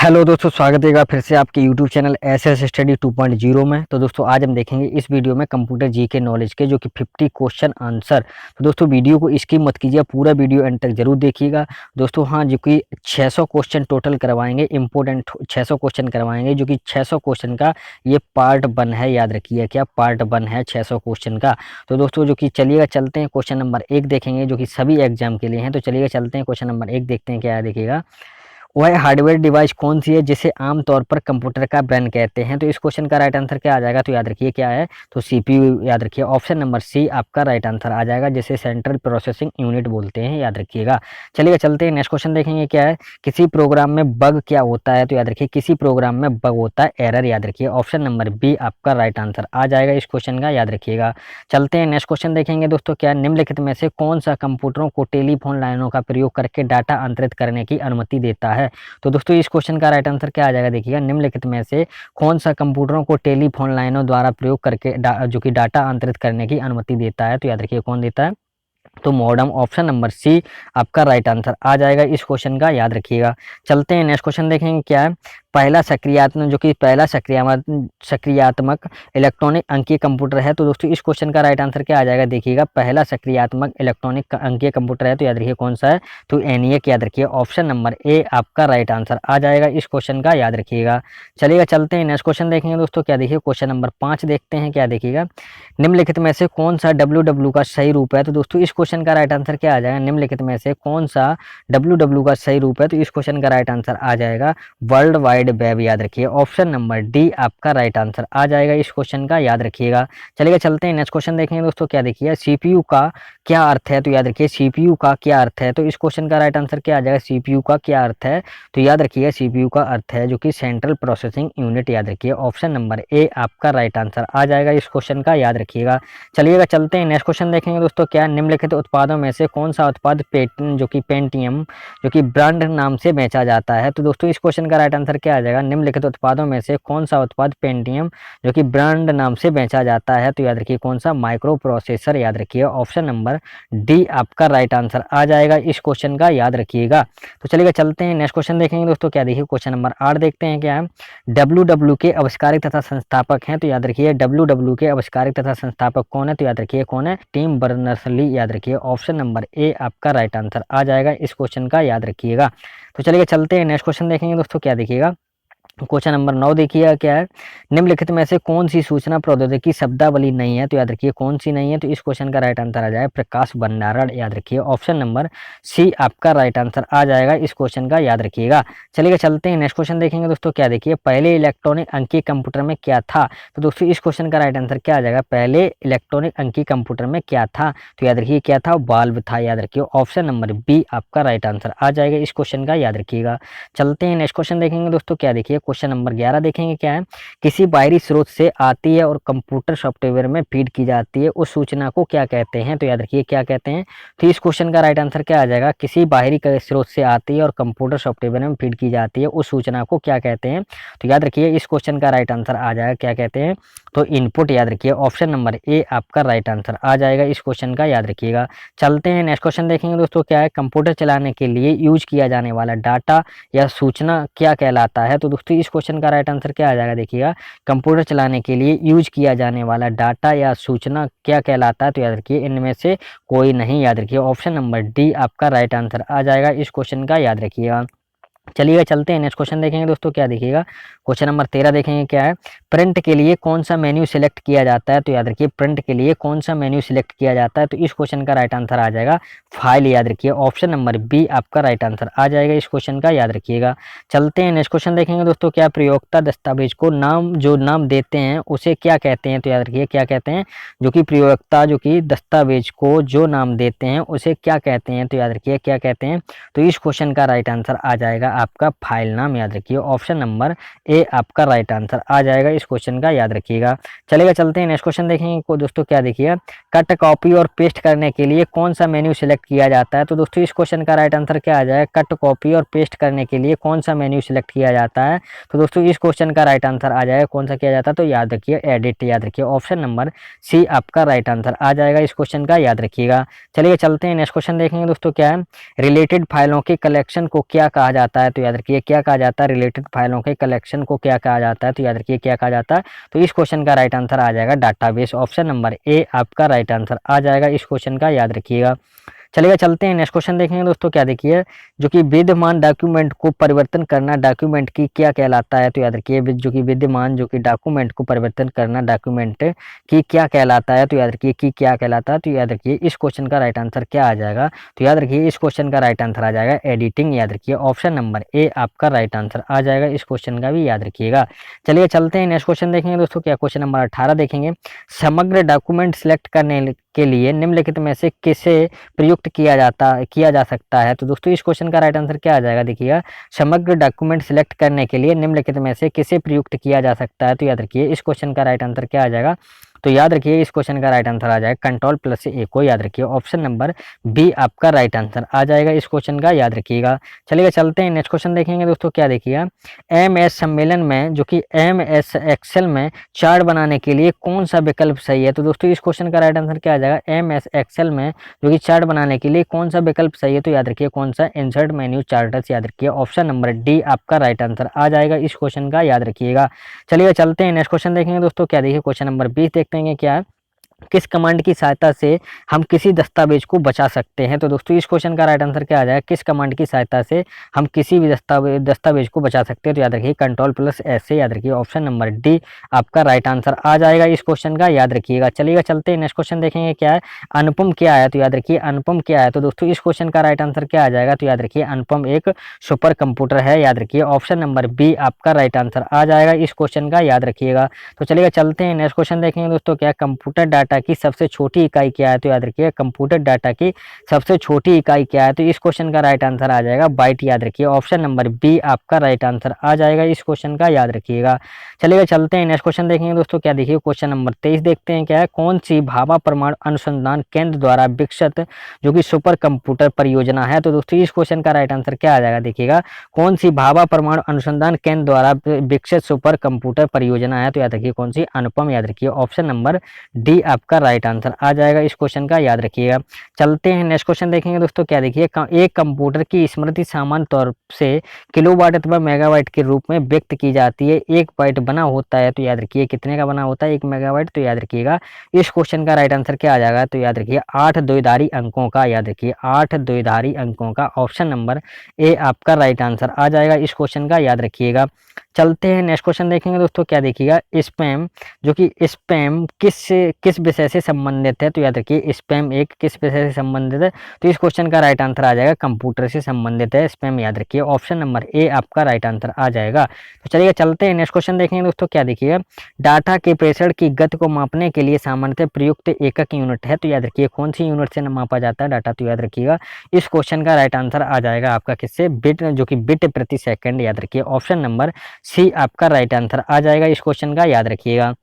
Hello दोस्तों, स्वागत है एक बार फिर से आपके यूट्यूब चैनल एसएस स्टडी 2.0 में। तो दोस्तों आज हम देखेंगे इस वीडियो में कंप्यूटर जी के नॉलेज के जो कि 50 क्वेश्चन आंसर। तो दोस्तों वीडियो को स्किप मत कीजिए, पूरा वीडियो एंड तक जरूर देखिएगा। दोस्तों हाँ, जो कि 600 क्वेश्चन टोटल करवाएंगे, इंपॉर्टेंट 600 क्वेश्चन करवाएंगे, जो कि 600 क्वेश्चन का ये पार्ट 1 है। याद रखिए क्या पार्ट 1 है 600 क्वेश्चन का। तो दोस्तों जो कि चलिएगा चलते हैं, क्वेश्चन नंबर 1 देखेंगे जो कि सभी एग्जाम के लिए हैं। तो चलिएगा चलते हैं, क्वेश्चन नंबर 1 देखते हैं क्या है। देखिएगा, वह हार्डवेयर डिवाइस कौन सी है जिसे आमतौर पर कंप्यूटर का ब्रेन कहते हैं। तो इस क्वेश्चन का राइट आंसर क्या आ जाएगा, तो याद रखिए क्या है, तो सीपीयू। याद रखिए ऑप्शन नंबर सी आपका राइट आंसर आ जाएगा, जिसे सेंट्रल प्रोसेसिंग यूनिट बोलते हैं। याद रखिएगा। चलिए चलते हैं, नेक्स्ट क्वेश्चन देखेंगे क्या है, किसी प्रोग्राम में बग क्या होता है। तो याद रखिए किसी प्रोग्राम में बग होता है एरर। याद रखिए ऑप्शन नंबर बी आपका राइट आंसर आ जाएगा इस क्वेश्चन का। याद रखिएगा। चलते हैं, नेक्स्ट क्वेश्चन देखेंगे दोस्तों क्या है, निम्नलिखित में से कौन सा कंप्यूटरों को टेलीफोन लाइनों का प्रयोग करके डाटा अंतरित करने की अनुमति देता है। तो दोस्तों इस क्वेश्चन का राइट आंसर क्या आ जाएगा, देखिएगा, निम्नलिखित में से कौन सा कंप्यूटरों को टेलीफोन लाइनों द्वारा प्रयोग करके जो कि डाटा अंतरित करने की अनुमति देता है। तो याद रखिए कौन देता है, तो मॉडेम। ऑप्शन नंबर सी आपका राइट आंसर आ जाएगा इस क्वेश्चन का। याद रखिएगा। चलते हैं, नेक्स्ट क्वेश्चन देखेंगे क्या है, पहला सक्रियात्मक जो कि पहला सक्रियात्मक इलेक्ट्रॉनिक अंकीय कंप्यूटर है। तो दोस्तों इस क्वेश्चन का राइट आंसर क्या आ जाएगा, देखिएगा, पहला सक्रियात्मक इलेक्ट्रॉनिक अंकीय कंप्यूटर है। तो याद रखिए कौन सा है, तो एनिएक। याद रखिए ऑप्शन नंबर ए आपका राइट आंसर आ जाएगा इस क्वेश्चन का। याद रखिएगा। चलिएगा चलते हैं, नेक्स्ट क्वेश्चन देखेंगे दोस्तों क्या, देखिए क्वेश्चन नंबर 5 देखते हैं क्या। देखिएगा, निम्नलिखित में से कौन सा www का सही रूप है। तो दोस्तों इस क्वेश्चन का राइट आंसर क्या आ जाएगा, निम्नलिखित में से कौन सा www का सही रूप है। तो इस क्वेश्चन का राइट आंसर आ जाएगा वर्ल्ड वाइड वेब। याद रखिए ऑप्शन नंबर डी आपका राइट आंसर आ जाएगा इस क्वेश्चन का। याद रखिएगा। चलिए चलते हैं, नेक्स्ट क्वेश्चन देखेंगे दोस्तों क्या। देखिए सीपीयू का क्या अर्थ है। तो याद रखिए सीपीयू का क्या अर्थ है। तो इस क्वेश्चन का राइट आंसर क्या आ जाएगा, सीपीयू का क्या अर्थ है। तो याद रखिए सीपीयू का अर्थ है जो कि सेंट्रल प्रोसेसिंग यूनिट। याद रखिए ऑप्शन नंबर ए आपका राइट आंसर आ जाएगा इस क्वेश्चन का। याद रखिएगा। चलिएगा चलते हैं, नेक्स्ट क्वेश्चन देखेंगे दोस्तों क्या, निम्नलिखित उत्पादों में से कौन सा उत्पाद जो कि पेंटियम जो कि ब्रांड नाम से बेचा जाता है। तो दोस्तों इस क्वेश्चन का राइट आंसर क्या आ जाएगा, निम्नलिखित उत्पादों में से कौन सा उत्पाद पेंटियम जो कि ब्रांड नाम से बेचा जाता है। तो याद रखिए कौन सा, माइक्रो प्रोसेसर। याद रखिए ऑप्शन नंबर डी आपका राइट आंसर आ जाएगा इस क्वेश्चन का। याद रखिएगा। तो चलिएगा चलते हैं, नेक्स्ट क्वेश्चन देखेंगे दोस्तों क्या। देखिए क्वेश्चन नंबर 8 देखते हैं क्या है, डब्ल्यू के आविष्कारक तथा संस्थापक हैं। तो याद रखिए डब्ल्यू के आविष्कारक तथा संस्थापक कौन है। तो याद रखिए कौन है, टिम बर्नर्स-ली। याद रखिए ऑप्शन नंबर ए आपका राइट आंसर आ जाएगा इस क्वेश्चन का। याद रखिएगा। तो चलिए चलते हैं, नेक्स्ट क्वेश्चन देखेंगे दोस्तों क्या। देखिएगा क्वेश्चन नंबर 9 देखिएगा क्या है, निम्नलिखित में से कौन सी सूचना प्रौद्योगिकी शब्दावली नहीं है। तो याद रखिए कौन सी नहीं है। तो इस क्वेश्चन का राइट आंसर आ जाएगा प्रकाश भंडारण। याद रखिए ऑप्शन नंबर सी आपका राइट आंसर आ जाएगा इस क्वेश्चन का। याद रखिएगा। चलिए चलते हैं, नेक्स्ट क्वेश्चन देखेंगे दोस्तों क्या। देखिए पहले इलेक्ट्रॉनिक अंकीय कंप्यूटर में क्या था। तो दोस्तों इस क्वेश्चन का राइट आंसर क्या आ जाएगा, पहले इलेक्ट्रॉनिक अंकीय कंप्यूटर में क्या था। तो याद रखिए क्या था, बाल्ब था। याद रखिए ऑप्शन नंबर बी आपका राइट आंसर आ जाएगा इस क्वेश्चन का। याद रखिएगा। चलते हैं, नेक्स्ट क्वेश्चन देखेंगे दोस्तों क्या। देखिए क्वेश्चन नंबर 11 देखेंगे क्या है, किसी बाहरी स्रोत से आती है और कंप्यूटर सॉफ्टवेयर में फीड की जाती है, उस सूचना को क्या कहते हैं। तो याद रखिए क्या कहते हैं। तो इस क्वेश्चन का राइट आंसर क्या आ जाएगा, किसी बाहरी स्रोत से आती है और कंप्यूटर सॉफ्टवेयर में फीड की जाती है, उस सूचना को क्या कहते हैं। तो याद रखिए इस क्वेश्चन का राइट आंसर आ जाएगा क्या कहते हैं, तो इनपुट। याद रखिए ऑप्शन नंबर ए आपका राइट आंसर आ जाएगा इस क्वेश्चन का। याद रखिएगा। चलते हैं, नेक्स्ट क्वेश्चन देखेंगे दोस्तों क्या है, कंप्यूटर चलाने के लिए यूज किया जाने वाला डाटा या सूचना क्या कहलाता है। तो दोस्तों इस क्वेश्चन का राइट आंसर क्या आ जाएगा, देखिएगा, कंप्यूटर चलाने के लिए यूज किया जाने वाला डाटा या सूचना क्या कहलाता है। तो याद रखिए इनमें से कोई नहीं। याद रखिए ऑप्शन नंबर डी आपका राइट आंसर आ जाएगा इस क्वेश्चन का। याद रखिएगा। चलिएगा चलते हैं, नेक्स्ट क्वेश्चन देखेंगे दोस्तों क्या। देखिएगा क्वेश्चन नंबर 13 देखेंगे क्या है, प्रिंट के लिए कौन सा मेन्यू सिलेक्ट किया जाता है। तो याद रखिए प्रिंट के लिए कौन सा मेन्यू सिलेक्ट किया जाता है। तो इस क्वेश्चन का राइट आंसर आ जाएगा फाइल। याद रखिए ऑप्शन नंबर बी आपका राइट आंसर आ जाएगा इस क्वेश्चन का। याद रखिएगा। चलते हैं, नेक्स्ट क्वेश्चन देखेंगे दोस्तों क्या, प्रयोक्ता दस्तावेज को जो नाम देते हैं उसे क्या कहते हैं। तो याद रखिए क्या कहते हैं, जो कि प्रयोक्ता जो कि दस्तावेज को जो नाम देते हैं उसे क्या कहते हैं। तो याद रखिए क्या कहते हैं। तो इस क्वेश्चन का राइट आंसर आ जाएगा आपका फाइल नाम। याद रखिए ऑप्शन नंबर ए आपका राइट आंसर आ जाएगा इस क्वेश्चन का। याद रखिएगा। चलेगा चलते हैं, नेक्स्ट क्वेश्चन देखेंगे को दोस्तों क्या। देखिए कट, कॉपी और पेस्ट करने के लिए कौन सा मेन्यू सिलेक्ट किया जाता है। तो दोस्तों इस क्वेश्चन का राइट आंसर क्या आ जाएगा, कट, कॉपी और पेस्ट करने के लिए कौन सा मेन्यू सिलेक्ट किया जाता है। तो दोस्तों इस क्वेश्चन का राइट आंसर आ जाएगा कौन सा किया जाता है, तो याद रखिए एडिट। याद रखिए ऑप्शन नंबर सी आपका राइट आंसर आ जाएगा इस क्वेश्चन का। याद रखिएगा। चलिए चलते हैं, नेक्स्ट क्वेश्चन देखेंगे दोस्तों क्या है, रिलेटेड फाइलों के कलेक्शन को क्या कहा जाता है तो याद रखिए क्या कहा जाता है, रिलेटेड फाइलों के कलेक्शन को क्या कहा जाता है तो याद रखिए क्या कहा जाता है। तो इस क्वेश्चन का राइट आंसर आ जाएगा डाटाबेस, ऑप्शन नंबर ए आपका राइट आंसर आ जाएगा इस क्वेश्चन का, याद रखिएगा। चलिए चलते हैं नेक्स्ट क्वेश्चन देखेंगे दोस्तों, क्या देखिए, जो कि विद्यमान डॉक्यूमेंट को परिवर्तन करना डॉक्यूमेंट की क्या कहलाता है तो याद रखिए, जो कि विद्यमान जो कि डॉक्यूमेंट को परिवर्तन करना डॉक्यूमेंट की क्या कहलाता है तो याद रखिए की क्या कहलाता है। तो याद रखिए इस क्वेश्चन का राइट आंसर क्या आ जाएगा, तो याद रखिए इस क्वेश्चन का राइट आंसर आ जाएगा एडिटिंग, याद रखिए ऑप्शन नंबर ए आपका राइट आंसर आ जाएगा इस क्वेश्चन का भी, याद रखिएगा। चलिए चलते हैं नेक्स्ट क्वेश्चन देखेंगे दोस्तों, क्या क्वेश्चन नंबर 18 देखेंगे, समग्र डॉक्यूमेंट सिलेक्ट करने के लिए निम्नलिखित में से किसे प्रयुक्त किया जा सकता है। तो दोस्तों इस क्वेश्चन का राइट आंसर क्या आ जाएगा, देखिएगा समग्र डॉक्यूमेंट सिलेक्ट करने के लिए निम्नलिखित में से किसे प्रयुक्त किया जा सकता है। तो याद रखिए इस क्वेश्चन का राइट आंसर क्या आ जाएगा, तो याद रखिए इस क्वेश्चन का राइट आंसर आ जाएगा कंट्रोल प्लस से ए को, याद रखिए ऑप्शन नंबर बी आपका राइट आंसर आ जाएगा इस क्वेश्चन का, याद रखिएगा। चलिए चलते हैं नेक्स्ट क्वेश्चन देखेंगे दोस्तों, क्या देखिएगा, एमएस सम्मेलन में जो कि एमएस एक्सेल में चार्ट बनाने के लिए कौन सा विकल्प सही है। तो दोस्तों इस क्वेश्चन का राइट आंसर क्या आ जाएगा, एमएस एक्सेल में जो कि चार्ट बनाने के लिए कौन सा विकल्प सही है। तो याद रखिए कौन सा, इंसर्ट मेन्यू चार्टर्स, याद रखिए ऑप्शन नंबर डी आपका राइट आंसर आ जाएगा इस क्वेश्चन का, याद रखिएगा। चलिए चलते हैं नेक्स्ट क्वेश्चन देखेंगे दोस्तों, क्या देखिए क्वेश्चन नंबर 20 देखते हैं क्या है, किस कमांड की सहायता से हम किसी दस्तावेज को बचा सकते हैं। तो दोस्तों इस क्वेश्चन का राइट आंसर क्या आ जाएगा, किस कमांड की सहायता से हम किसी भी दस्तावेज को बचा सकते हैं। तो याद रखिए कंट्रोल प्लस एस से, याद रखिए ऑप्शन नंबर डी आपका राइट आंसर आ जाएगा इस क्वेश्चन का, याद रखिएगा। चलिएगा चलते हैं नेक्स्ट क्वेश्चन देखेंगे क्या है, अनुपम क्या है। तो याद रखिए अनुपम क्या है, तो दोस्तों इस क्वेश्चन का राइट आंसर क्या आ जाएगा, तो याद रखिए अनुपम एक सुपर कंप्यूटर है, याद रखिए ऑप्शन नंबर बी आपका राइट आंसर आ जाएगा इस क्वेश्चन का, याद रखिएगा। तो चलिएगा चलते हैं नेक्स्ट क्वेश्चन देखेंगे दोस्तों, क्या कंप्यूटर डाटा की सबसे छोटी इकाई क्या है। तो याद रखिए कंप्यूटर डाटा की सबसे छोटी इकाई क्या है। तो इस क्वेश्चन का राइट आंसर आ जाएगा बाइट, याद रखिए ऑप्शन नंबर बी आपका राइट आंसर आ जाएगा इस क्वेश्चन का, याद रखिएगा। चलिएगा चलते हैं नेक्स्ट क्वेश्चन देखेंगे दोस्तों, क्या देखिए क्वेश्चन नंबर 23 देखते हैं क्या है, कौन सी भाभा परमाणु अनुसंधान केंद्र द्वारा विकसित जो कि सुपर कंप्यूटर परियोजना है। तो दोस्तों इस क्वेश्चन का राइट आंसर क्या आ जाएगा, देखिएगा कौन सी भाभा परमाणु अनुसंधान केंद्र द्वारा विकसित सुपर कंप्यूटर परियोजना है। तो याद रखिए कौन सी, अनुपम, याद रखिए ऑप्शन नंबर डी आपका राइट आंसर आ जाएगा इस क्वेश्चन का, याद रखिएगा। चलते हैं नेक्स्ट क्वेश्चन देखेंगे दोस्तों, क्या देखिए एक कंप्यूटर की स्मृति सामान्य तौर से किलोवाट अथवा मेगावाट के रूप में व्यक्त की जाती है, एक बाइट बना होता है। तो याद रखिए कितने का बना होता है, एक मेगावाट। तो याद रखिएगा इस क्वेश्चन का राइट आंसर क्या आ जाएगा, तो याद रखिए 8 द्विधारी अंकों का, याद रखिए 8 द्विधारी अंकों का, ऑप्शन नंबर ए आपका राइट आंसर आ जाएगा इस क्वेश्चन का, याद रखिएगा। चलते हैं नेक्स्ट क्वेश्चन देखेंगे दोस्तों, क्या देखिएगा स्पैम जो कि स्पैम किस विषय से संबंधित है। तो याद रखिए स्पैम एक किस विषय से संबंधित है। तो इस क्वेश्चन का राइट आंसर आ जाएगा कंप्यूटर से संबंधित है स्पैम, याद रखिए ऑप्शन नंबर ए आपका राइट आंसर आ जाएगा। तो चलिए चलते हैं नेक्स्ट क्वेश्चन देखेंगे दोस्तों, क्या देखिए डाटा के प्रेषण की गति को मापने के लिए सामान्यतः प्रयुक्त एकक यूनिट है। तो याद रखिए कौन सी यूनिट से मापा जाता है डाटा। तो याद रखिएगा इस क्वेश्चन का राइट आंसर आ जाएगा आपका किससे, बिट जो कि बिट प्रति सेकंड, याद रखिए ऑप्शन नंबर सी आपका राइट आंसर आ जाएगा इस क्वेश्चन का, याद रखिएगा।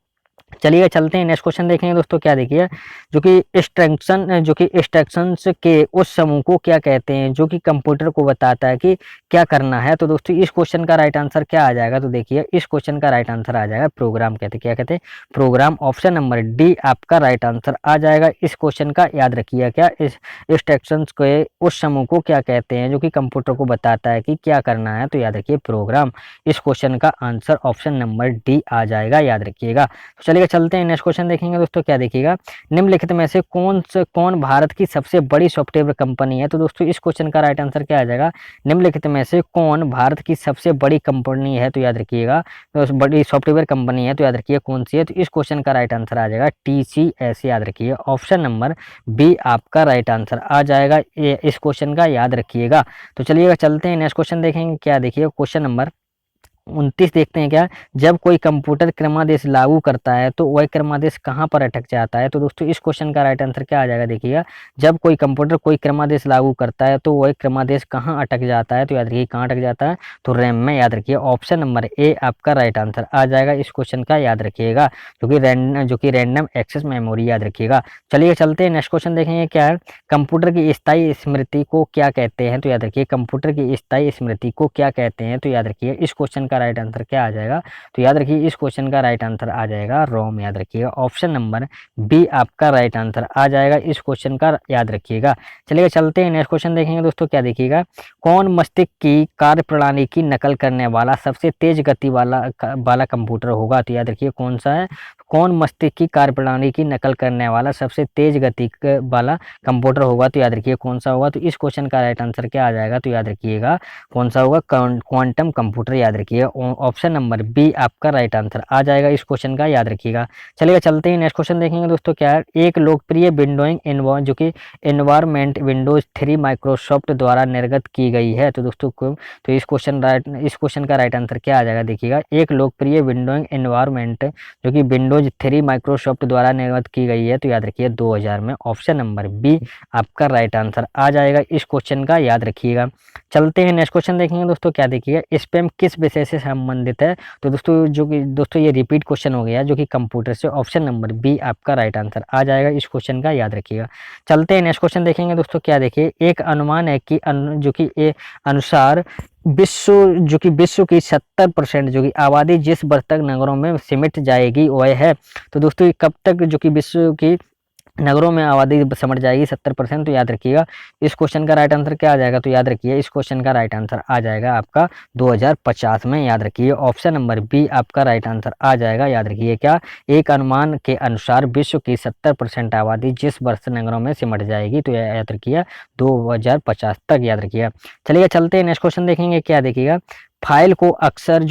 चलिए चलते हैं नेक्स्ट क्वेश्चन देखेंगे दोस्तों, क्या देखिए जो कि इंस्ट्रक्शंस के उस समूह को क्या कहते हैं जो कि कंप्यूटर को बताता है कि क्या करना है। तो दोस्तों इस क्वेश्चन का राइट आंसर क्या आ जाएगा, तो देखिए इस क्वेश्चन का राइट आंसर आ जाएगा प्रोग्राम, कहते हैं क्या कहते हैं प्रोग्राम, ऑप्शन नंबर डी आपका राइट आंसर आ जाएगा इस क्वेश्चन का, याद रखिए क्या इस इंस्ट्रक्शंस के उस समूह को क्या कहते हैं जो कि कंप्यूटर को बताता है कि क्या करना है। तो याद रखिए प्रोग्राम, इस क्वेश्चन का आंसर ऑप्शन नंबर डी आ जाएगा, याद रखिएगा। तो चलिए चलते हैं नेक्स्ट क्वेश्चन देखेंगे दोस्तों, क्या देखिएगा निम्नलिखित में से कौन भारत की सबसे बड़ी सॉफ्टवेयर कंपनी है। तो दोस्तों इस क्वेश्चन का राइट आंसर क्या आ जाएगा, निम्नलिखित में से कौन भारत की सबसे बड़ी कंपनी है। तो याद रखिएगा तो बड़ी सॉफ्टवेयर कंपनी है, तो याद रखिए कौन सी है। तो इस क्वेश्चन का राइट आंसर आ जाएगा TCS, याद रखिए ऑप्शन नंबर बी आपका राइट आंसर आ जाएगा इस क्वेश्चन का, याद रखिएगा। तो चलिएगा चलते हैं नेक्स्ट क्वेश्चन देखेंगे, क्या देखिए क्वेश्चन नंबर 29 देखते हैं क्या, जब कोई कंप्यूटर क्रमादेश लागू करता है तो वह क्रमादेश कहाँ पर अटक जाता है। तो दोस्तों इस क्वेश्चन का राइट आंसर क्या आ जाएगा, देखिएगा जब कोई कंप्यूटर कोई क्रमादेश लागू करता है तो वह क्रमादेश कहाँ अटक जाता है। तो याद रखिए कहाँ अटक जाता है, तो रैम में, याद रखिए ऑप्शन नंबर ए आपका राइट आंसर आ जाएगा इस क्वेश्चन का, याद रखिएगा जो कि रैंडम एक्सेस मेमोरी, याद रखिएगा। चलिए चलते हैं नेक्स्ट क्वेश्चन देखेंगे, क्या है कंप्यूटर की स्थायी स्मृति को क्या कहते हैं। तो याद रखिए कंप्यूटर की स्थायी स्मृति को क्या कहते हैं। तो याद रखिए इस क्वेश्चन का राइट आंसर क्या आ जाएगा? तो याद रखिए इस क्वेश्चन का राइट आंसर आ जाएगा रोम, याद रखिएगा। ऑप्शन नंबर बी आपका राइट आंसर आ जाएगा इस क्वेश्चन का, याद रखिएगा। चलिए चलते हैं नेक्स्ट क्वेश्चन देखेंगे दोस्तों। क्या देखिएगा, कौन मस्तिष्क की कार्यप्रणाली की नकल करने वाला सबसे तेज गति वाला कंप्यूटर होगा? तो याद रखिए कौन सा है, कौन मस्तिष्क की कार्यप्रणाली की नकल करने वाला सबसे तेज गति वाला कंप्यूटर होगा? तो याद रखिए कौन सा होगा? तो इस क्वेश्चन का राइट आंसर क्या आ जाएगा? तो याद रखिएगा कौन सा होगा? क्वांटम कंप्यूटर, याद रखिए। ऑप्शन नंबर बी आपका राइट आंसर आ जाएगा इस क्वेश्चन का, याद रखिएगा। चलिए चलते हैं नेक्स्ट क्वेश्चन देखेंगे दोस्तों। क्या है, एक लोकप्रिय विंडोइंग जो कि एनवायरमेंट विंडोज 3 माइक्रोसॉफ्ट द्वारा निर्गत की गई है। तो दोस्तों तो इस क्वेश्चन का राइट आंसर क्या आ जाएगा? देखिएगा, एक लोकप्रिय विंडोइंग एनवायरमेंट जो कि विंडोज 3 माइक्रोसॉफ्ट द्वारा निर्गत की गई है। तो याद रखिए 2000 में। ऑप्शन नंबर बी आपका राइट आंसर आ जाएगा इस क्वेश्चन का, याद रखिएगा। चलते हैं नेक्स्ट क्वेश्चन देखेंगे दोस्तों। क्या देखिएगा, स्पैम किस विषय से संबंधित है? तो दोस्तों ये रिपीट क्वेश्चन हो गया जो कि कंप्यूटर से। ऑप्शन नंबर बी आपका राइट आंसर आ जाएगा इस क्वेश्चन का, याद रखिएगा। चलते हैं नेक्स्ट क्वेश्चन देखेंगे दोस्तों। क्या देखिए, एक अनुमान है कि जो कि अनुसार विश्व की 70% जो कि आबादी जिस वर्ष तक नगरों में सिमट जाएगी वह है। तो दोस्तों ये कब तक जो कि विश्व की नगरों में आबादी समझ जाएगी 70%? तो याद रखिएगा इस क्वेश्चन का राइट आंसर क्या आ जाएगा? तो याद रखिए इस क्वेश्चन का राइट आंसर आ जाएगा आपका 2050 में, याद रखिए। ऑप्शन नंबर बी आपका राइट आंसर आ जाएगा, याद रखिए। क्या, एक अनुमान के अनुसार विश्व की 70% आबादी जिस वर्ष नगरों में सिमट जाएगी, तो याद रखिए 2050 तक, याद रखिएगा। चलिए चलते हैं नेक्स्ट क्वेश्चन देखेंगे। क्या देखिएगा, फाइल को अक्सर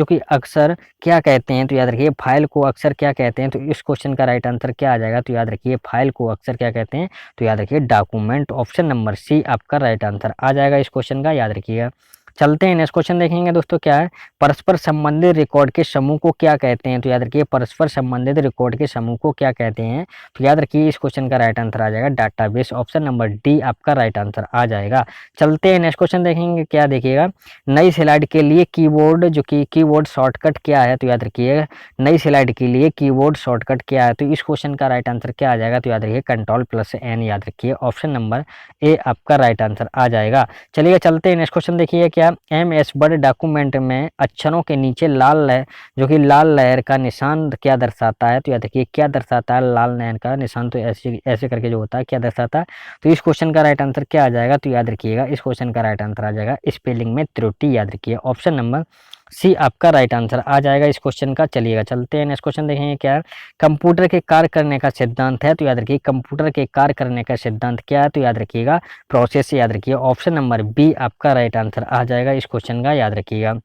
क्या कहते हैं? तो याद रखिए फाइल को अक्सर क्या कहते हैं? तो इस क्वेश्चन का राइट आंसर क्या आ जाएगा? तो याद रखिए फाइल को अक्सर क्या कहते हैं? तो याद रखिए डॉक्यूमेंट। ऑप्शन नंबर सी आपका राइट आंसर आ जाएगा इस क्वेश्चन का, याद रखिएगा। चलते हैं नेक्स्ट क्वेश्चन देखेंगे दोस्तों। क्या है, परस्पर संबंधित रिकॉर्ड के समूह को क्या कहते हैं? तो याद रखिए परस्पर संबंधित रिकॉर्ड के समूह को क्या कहते हैं? तो याद रखिए इस क्वेश्चन का राइट आंसर आ जाएगा डाटाबेस। ऑप्शन नंबर डी आपका राइट आंसर आ जाएगा। चलते हैं नेक्स्ट क्वेश्चन देखेंगे। क्या देखिएगा, नई स्लाइड के लिए कीबोर्ड शॉर्टकट क्या है? तो याद रखिए नई स्लाइड के लिए कीबोर्ड शॉर्टकट क्या है? तो इस क्वेश्चन का राइट आंसर क्या आ जाएगा? तो याद रखिए Ctrl+N, याद रखिए। ऑप्शन नंबर ए आपका राइट आंसर आ जाएगा। चलिए चलते हैं नेक्स्ट क्वेश्चन देखिए। क्या, MS वर्ड डॉक्यूमेंट में अक्षरों के नीचे लाल लहर का निशान क्या दर्शाता है? तो याद रखिए क्या दर्शाता है? लाल लहर का निशान तो ऐसे ऐसे करके जो होता है क्या दर्शाता है? तो इस क्वेश्चन का राइट आंसर क्या आ जाएगा? तो याद रखिएगा इस क्वेश्चन का राइट आंसर आ जाएगा स्पेलिंग में त्रुटि, याद रखिए। ऑप्शन नंबर सी आपका राइट आंसर आ जाएगा इस क्वेश्चन का। चलिएगा चलते हैं नेक्स्ट क्वेश्चन देखेंगे। क्या है, कंप्यूटर के कार्य करने का सिद्धांत है? तो याद रखिए कंप्यूटर के कार्य करने का सिद्धांत क्या है? तो याद रखिएगा प्रोसेस, याद रखिए। ऑप्शन नंबर बी आपका राइट आंसर आ जाएगा इस क्वेश्चन का, याद रखिएगा।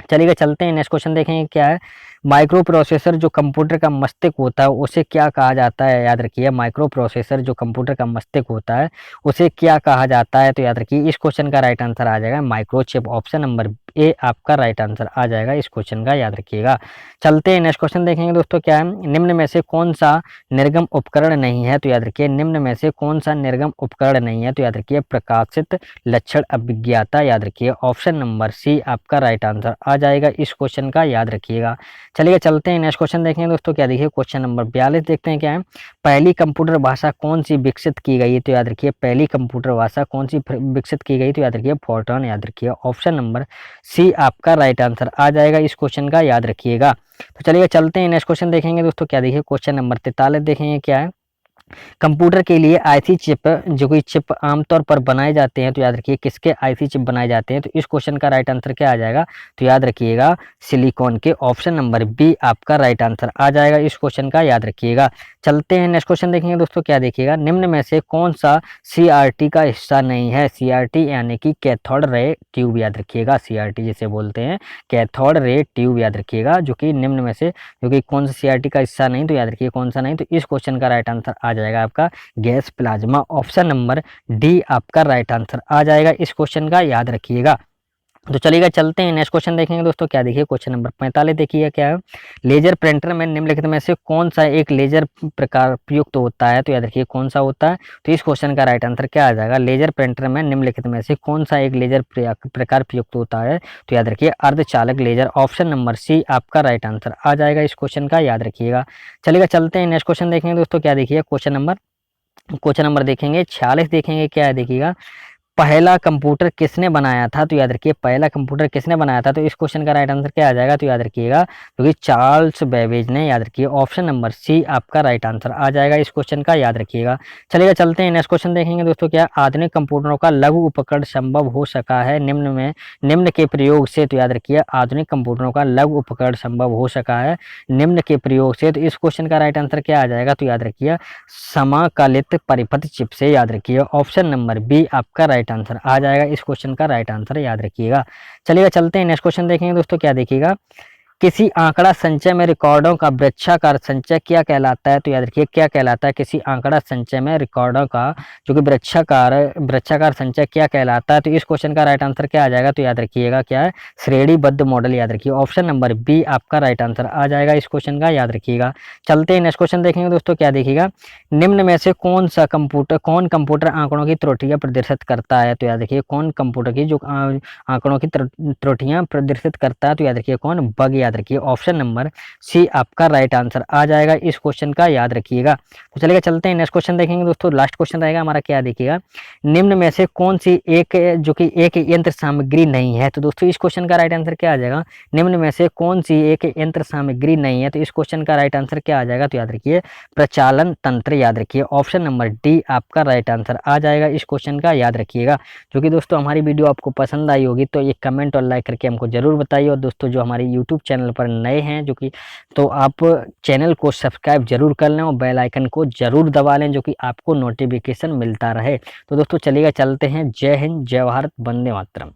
चलिए चलते हैं नेक्स्ट क्वेश्चन देखेंगे। क्या है, माइक्रो प्रोसेसर जो कंप्यूटर का मस्तिष्क होता है उसे क्या कहा जाता है? याद रखिए माइक्रो प्रोसेसर जो कंप्यूटर का मस्तिष्क होता है उसे क्या कहा जाता है? तो याद रखिए इस क्वेश्चन का राइट आंसर आ जाएगा माइक्रोचिप। ऑप्शन नंबर ए आपका राइट आंसर आ जाएगा इस क्वेश्चन का, याद रखिएगा। चलते हैं नेक्स्ट क्वेश्चन देखेंगे दोस्तों। क्या है, निम्न में से कौन सा निर्गम उपकरण नहीं है? तो याद रखिए निम्न में से कौन सा निर्गम उपकरण नहीं है? तो याद रखिए प्रकाशित लक्षण अभिज्ञाता, याद रखिए। ऑप्शन नंबर सी आपका राइट आंसर आ जाएगा इस क्वेश्चन का, याद रखिएगा। चलिए चलते हैं नेक्स्ट क्वेश्चन देखेंगे दोस्तों। क्या देखिए क्वेश्चन नंबर 42 देखते हैं। क्या है, पहली कंप्यूटर भाषा कौन सी विकसित की गई? तो याद रखिए पहली कंप्यूटर भाषा कौन सी विकसित की गई? तो याद रखिए फोर्ट्रान, याद रखिए। ऑप्शन नंबर सी आपका राइट आंसर आ जाएगा इस क्वेश्चन का, याद रखिएगा। तो चलिए चलते हैं नेक्स्ट क्वेश्चन देखेंगे दोस्तों। क्या देखिए क्वेश्चन नंबर 43 देखेंगे। क्या है, कंप्यूटर के लिए आईसी चिप जो कि चिप आमतौर पर बनाए जाते हैं, तो याद रखिए किसके आईसी चिप बनाए जाते हैं? तो इस क्वेश्चन का राइट आंसर क्या आ जाएगा? तो याद रखिएगा सिलिकॉन के। ऑप्शन नंबर बी आपका राइट आंसर आ जाएगा इस क्वेश्चन का, याद रखिएगा। चलते हैं नेक्स्ट क्वेश्चन देखेंगे दोस्तों। क्या देखिएगा, निम्न में से कौन सा सीआरटी का हिस्सा नहीं है? सीआरटी यानी कि कैथोड रे ट्यूब, याद रखिएगा। सीआरटी जिसे बोलते हैं कैथोड रे ट्यूब, याद रखिएगा। जो कि निम्न में से जो कि कौन सा सीआरटी का हिस्सा नहीं? तो याद रखिए कौन सा नहीं? तो इस क्वेश्चन का राइट आंसर आ जाएगा आपका gas plasma. Option number D आपका राइट आंसर आ जाएगा इस क्वेश्चन का, याद रखिएगा। तो चलिएगा चलते हैं नेक्स्ट क्वेश्चन देखेंगे दोस्तों। क्या देखिए क्वेश्चन नंबर 45 देखिए। क्या है, लेजर प्रिंटर में निम्नलिखित में से कौन सा एक लेजर प्रकार प्रयुक्त होता है? तो याद रखिए कौन सा होता है? तो इस क्वेश्चन का राइट आंसर क्या आ जाएगा? लेजर प्रिंटर में निम्नलिखित में से कौन सा एक लेजर प्रकार प्रयुक्त होता है? तो याद रखिए अर्धचालक लेजर। ऑप्शन नंबर सी आपका राइट आंसर आ जाएगा इस क्वेश्चन का, याद रखिएगा। चलिएगा चलते हैं नेक्स्ट क्वेश्चन देखेंगे दोस्तों। क्या देखिए क्वेश्चन नंबर देखेंगे 46 देखेंगे। क्या है देखिएगा, पहला कंप्यूटर किसने बनाया था? तो याद रखिए पहला कंप्यूटर किसने बनाया था? तो इस क्वेश्चन का राइट आंसर क्या आ जाएगा? तो याद रखिएगा क्योंकि चार्ल्स बेबेज ने। याद रखिए ऑप्शन नंबर सी आपका राइट आंसर आ जाएगा इस क्वेश्चन का, याद रखिएगा। चलिए चलते हैं नेक्स्ट क्वेश्चन देखेंगे दोस्तों। क्या आधुनिक कंप्यूटरों का लघु उपकरण संभव हो सका है निम्न के प्रयोग से? तो याद रखिए आधुनिक कंप्यूटरों का लघु उपकरण संभव हो सका है निम्न के प्रयोग से। तो इस क्वेश्चन का राइट आंसर क्या आ जाएगा? तो याद रखिए समाकलित परिपथ चिप से। याद रखिए ऑप्शन नंबर बी आपका राइट आंसर आ जाएगा इस क्वेश्चन का राइट आंसर, याद रखिएगा। चलिए चलते हैं नेक्स्ट क्वेश्चन देखेंगे दोस्तों। क्या देखिएगा, किसी आंकड़ा संचय में रिकॉर्डों का वृक्षाकार संचय क्या कहलाता है? तो याद रखिए क्या कहलाता है? किसी आंकड़ा संचय में रिकॉर्डों का जो कि वृक्षाकार संचय क्या कहलाता है? तो इस क्वेश्चन का राइट आंसर क्या आ जाएगा? तो याद रखिएगा क्या है? श्रेणीबद्ध मॉडल। याद रखिए ऑप्शन नंबर बी आपका राइट आंसर आ जाएगा इस क्वेश्चन का, याद रखिएगा। चलते हैं नेक्स्ट क्वेश्चन देखेंगे दोस्तों। क्या देखिएगा, निम्न में से कौन कंप्यूटर आंकड़ों की त्रुटियां प्रदर्शित करता है? तो याद रखिए कौन कंप्यूटर की जो आंकड़ों की त्रुटियां प्रदर्शित करता है? तो याद रखिए कौन? बग। याद रखिए ऑप्शन नंबर सी आपका राइट आंसर आ जाएगा इस क्वेश्चन का, याद रखिएगा। तो चलिए चलते हैं नेक्स्ट क्वेश्चन देखेंगे दोस्तों। लास्ट क्वेश्चन रहेगा हमारा। क्या देखिएगा, निम्न में से कौन सी एक जो कि एक यंत्र सामग्री नहीं है? तो दोस्तों इस क्वेश्चन का राइट आंसर क्या आ जाएगा? निम्न में से कौन सी एक यंत्र सामग्री नहीं है? तो इस क्वेश्चन का राइट आंसर क्या आ जाएगा? तो याद रखिए प्रचालन तंत्र। याद रखिए ऑप्शन नंबर डी आपका राइट आंसर आ जाएगा इस क्वेश्चन का, याद रखिएगा। जो कि दोस्तों हमारी वीडियो आपको पसंद आई होगी तो एक कमेंट और लाइक करके हमको जरूर बताइए। और दोस्तों जो हमारे यूट्यूब चैनल पर नए हैं जो कि, तो आप चैनल को सब्सक्राइब जरूर कर लें और बेल आइकन को जरूर दबा लें जो कि आपको नोटिफिकेशन मिलता रहे। तो दोस्तों चलिएगा चलते हैं। जय हिंद, जय भारत, वंदे मातरम।